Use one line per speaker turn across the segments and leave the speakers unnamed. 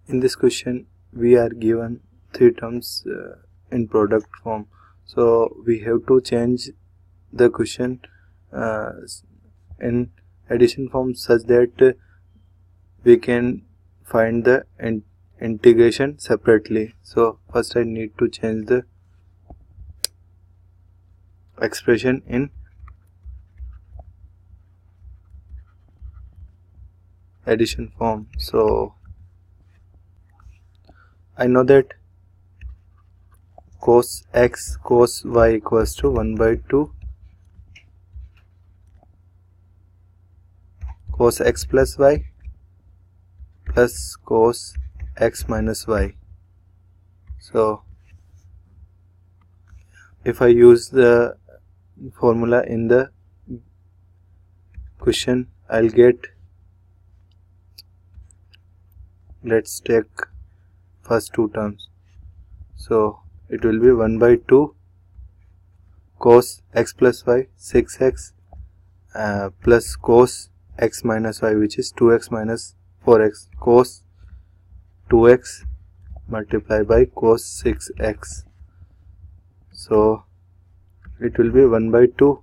In this question we are given three terms in product form, so we have to change the question in addition form such that we can find the integration separately. So first I need to change the expression in addition form. So I know that cos x cos y equals to 1 by 2 cos x plus y plus cos x minus y. So if I use the formula in the question, I'll get, let's take first two terms. So it will be 1 by 2 cos x plus y 6x plus cos x minus y, which is 2x minus 4x, cos 2x multiplied by cos 6x. So it will be 1 by 2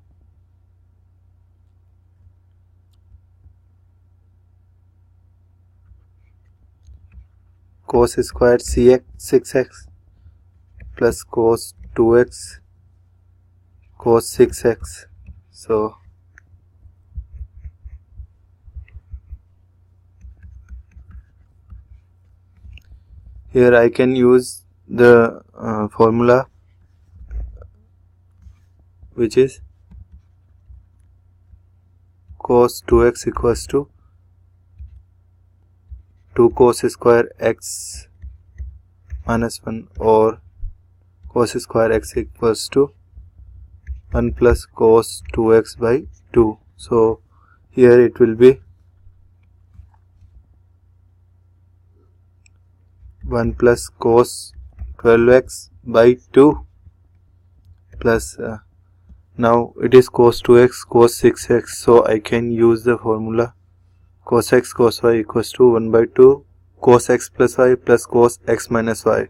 cos square 6x plus cos 2x cos 6x. So here I can use the formula, which is cos 2x equals to 2 cos square x minus 1, or cos square x equals to 1 plus cos 2x by 2. So here it will be 1 plus cos 12x by 2 plus now it is cos 2x cos 6x, so I can use the formula cos x cos y equals to 1 by 2 cos x plus y plus cos x minus y.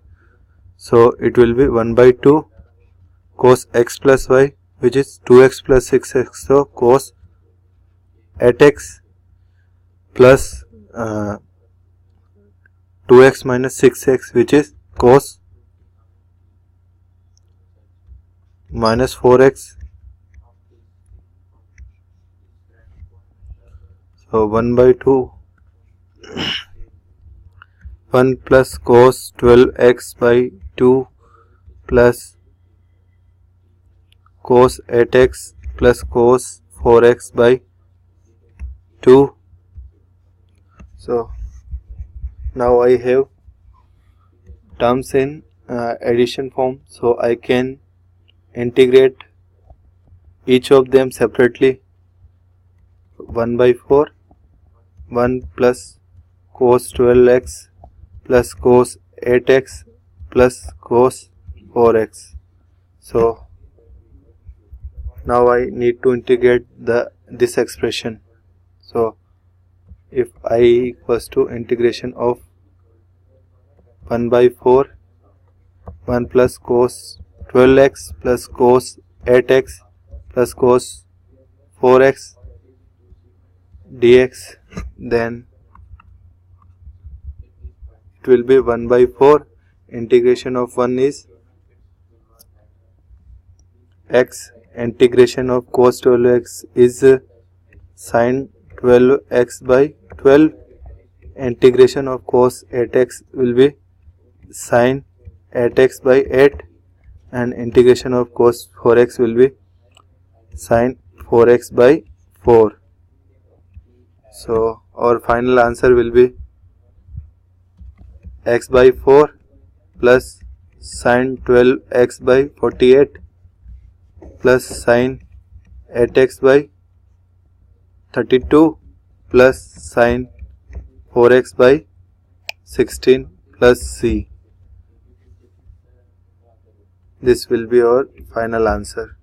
So it will be 1 by 2 cos x plus y, which is 2x plus 6x, so cos 8x plus 2x minus 6x, which is cos minus 4x. So 1 by 2 1 plus cos 12x by 2 plus cos 8x plus cos 4x by 2. So now I have terms in addition form, so I can integrate each of them separately. 1 by 4 1 plus cos 12x plus cos 8x plus cos 4x. So now I need to integrate this expression. So if I equals to integration of 1 by 4 1 plus cos 12x plus cos 8x plus cos 4x dx, then it will be 1 by 4 integration of 1 is x, integration of cos 12x is sin 12x by 12, integration of cos 8x will be sin 8x by 8, and integration of cos 4x will be sin 4x by 4. So our final answer will be x by 4 plus sin 12x by 48 plus sin 8x by 32 plus sin 4x by 16 plus c. This will be our final answer.